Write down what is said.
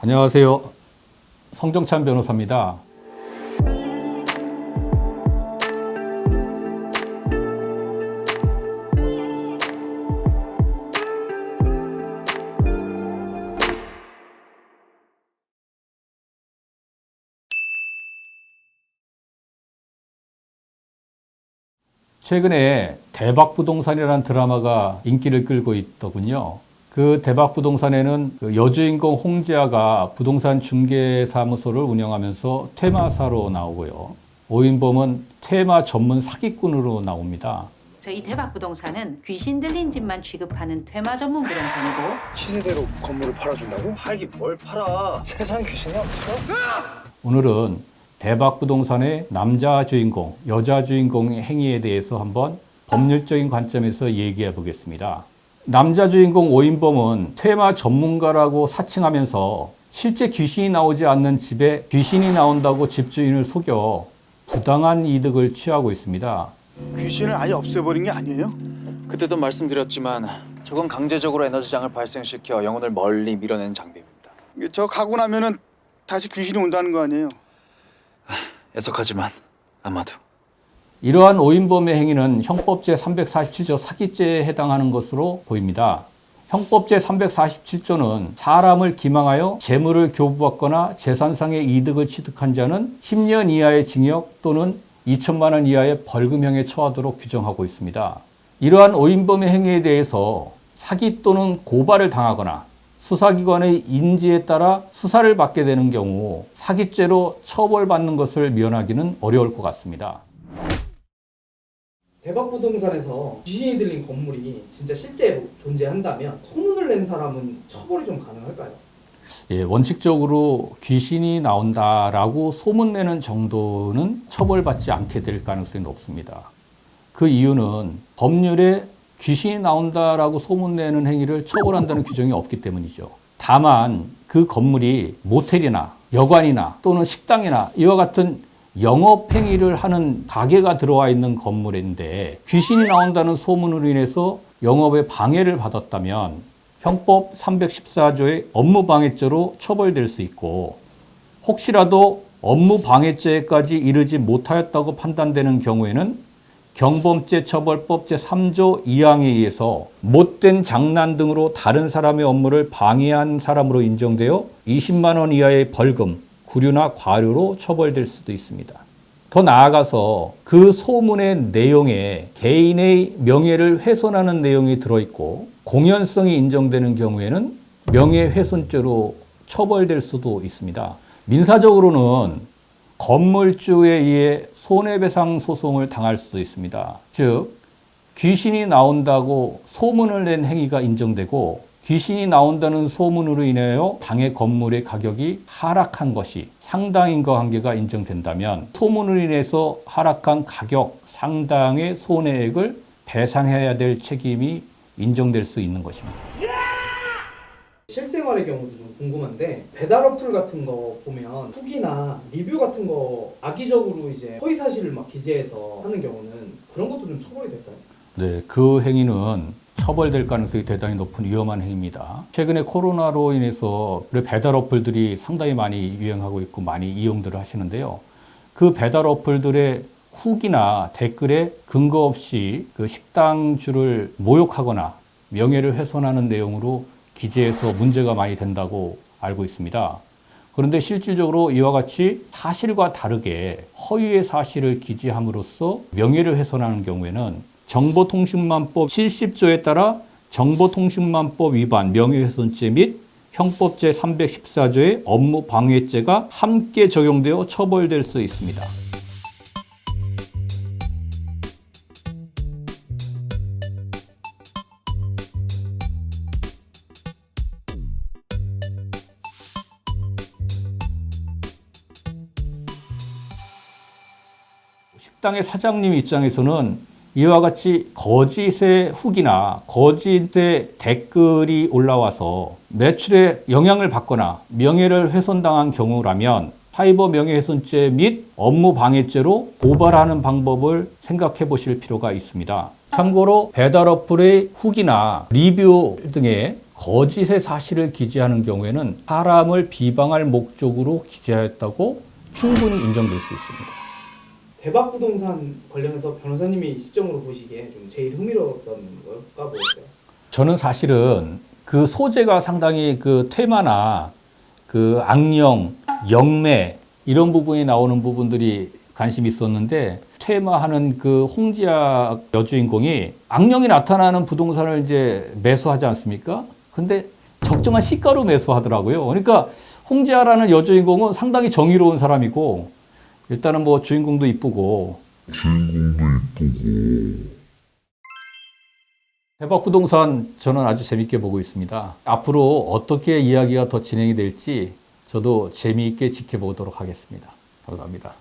안녕하세요. 성정찬 변호사입니다. 최근에 대박부동산이라는 드라마가 인기를 끌고 있더군요. 그 대박부동산에는 그 여주인공 홍지아가 부동산 중개사무소를 운영하면서 퇴마사로 나오고요. 오인범은 퇴마 전문 사기꾼으로 나옵니다. 저희 대박부동산은 귀신 들린 집만 취급하는 퇴마 전문 부동산이고 시세대로 건물을 팔아준다고? 팔긴 뭘 팔아. 세상 귀신이 없어. 오늘은 대박부동산의 남자 주인공, 여자 주인공의 행위에 대해서 한번 법률적인 관점에서 얘기해 보겠습니다. 남자 주인공 오인범은 퇴마 전문가라고 사칭하면서 실제 귀신이 나오지 않는 집에 귀신이 나온다고 집주인을 속여 부당한 이득을 취하고 있습니다. 귀신을 아예 없애버린 게 아니에요? 그때도 말씀드렸지만 저건 강제적으로 에너지장을 발생시켜 영혼을 멀리 밀어내는 장비입니다. 저 가고 나면은 다시 귀신이 온다는 거 아니에요? 애석하지만 아마도. 이러한 오인범의 행위는 형법 제347조 사기죄에 해당하는 것으로 보입니다. 형법 제347조는 사람을 기망하여 재물을 교부받거나 재산상의 이득을 취득한 자는 10년 이하의 징역 또는 2천만 원 이하의 벌금형에 처하도록 규정하고 있습니다. 이러한 오인범의 행위에 대해서 사기 또는 고발을 당하거나 수사기관의 인지에 따라 수사를 받게 되는 경우 사기죄로 처벌받는 것을 면하기는 어려울 것 같습니다. 대박부동산에서 귀신이 들린 건물이 진짜 실제로 존재한다면 소문을 낸 사람은 처벌이 좀 가능할까요? 예, 원칙적으로 귀신이 나온다라고 소문내는 정도는 처벌받지 않게 될 가능성이 높습니다. 그 이유는 법률에 귀신이 나온다라고 소문내는 행위를 처벌한다는 규정이 없기 때문이죠. 다만 그 건물이 모텔이나 여관이나 또는 식당이나 이와 같은 영업 행위를 하는 가게가 들어와 있는 건물인데 귀신이 나온다는 소문으로 인해서 영업에 방해를 받았다면 형법 314조의 업무방해죄로 처벌될 수 있고, 혹시라도 업무방해죄까지 이르지 못하였다고 판단되는 경우에는 경범죄처벌법 제3조 2항에 의해서 못된 장난 등으로 다른 사람의 업무를 방해한 사람으로 인정되어 20만 원 이하의 벌금, 구류나 과료로 처벌될 수도 있습니다. 더 나아가서 그 소문의 내용에 개인의 명예를 훼손하는 내용이 들어있고 공연성이 인정되는 경우에는 명예훼손죄로 처벌될 수도 있습니다. 민사적으로는 건물주에 의해 손해배상 소송을 당할 수도 있습니다. 즉, 귀신이 나온다고 소문을 낸 행위가 인정되고 귀신이 나온다는 소문으로 인하여 당해 건물의 가격이 하락한 것이 상당인과 관계가 인정된다면 소문으로 인해서 하락한 가격 상당의 손해액을 배상해야 될 책임이 인정될 수 있는 것입니다. 실생활의 경우도 좀 궁금한데 배달 어플 같은 거 보면 후기나 리뷰 같은 거 악의적으로 이제 허위 사실을 막 기재해서 하는 경우는 그런 것도 좀 처벌이 될까요? 네, 그 행위는 처벌될 가능성이 대단히 높은 위험한 행위입니다. 최근에 코로나로 인해서 배달 어플들이 상당히 많이 유행하고 있고 많이 이용들을 하시는데요. 그 배달 어플들의 후기나 댓글에 근거 없이 그 식당주를 모욕하거나 명예를 훼손하는 내용으로 기재해서 문제가 많이 된다고 알고 있습니다. 그런데 실질적으로 이와 같이 사실과 다르게 허위의 사실을 기재함으로써 명예를 훼손하는 경우에는 정보통신망법 70조에 따라 정보통신망법 위반 명예훼손죄 및 형법 제314조의 업무방해죄가 함께 적용되어 처벌될 수 있습니다. 식당의 사장님 입장에서는 이와 같이 거짓의 후기나 거짓의 댓글이 올라와서 매출에 영향을 받거나 명예를 훼손당한 경우라면 사이버 명예훼손죄 및 업무방해죄로 고발하는 방법을 생각해 보실 필요가 있습니다. 참고로 배달 어플의 후기나 리뷰 등의 거짓의 사실을 기재하는 경우에는 사람을 비방할 목적으로 기재하였다고 충분히 인정될 수 있습니다. 대박 부동산 관련해서 변호사님이 시점으로 보시기에 좀 제일 흥미로웠던 거가 뭐였어요? 저는 사실은 그 소재가 상당히 그 테마나 그 악령, 영매 이런 부분이 나오는 부분들이 관심이 있었는데 테마하는 그 홍지아 여주인공이 악령이 나타나는 부동산을 이제 매수하지 않습니까? 근데 적정한 시가로 매수하더라고요. 그러니까 홍지아라는 여주인공은 상당히 정의로운 사람이고 일단은 뭐 주인공도 이쁘고 대박 부동산 저는 아주 재밌게 보고 있습니다. 앞으로 어떻게 이야기가 더 진행이 될지 저도 재미있게 지켜보도록 하겠습니다. 감사합니다.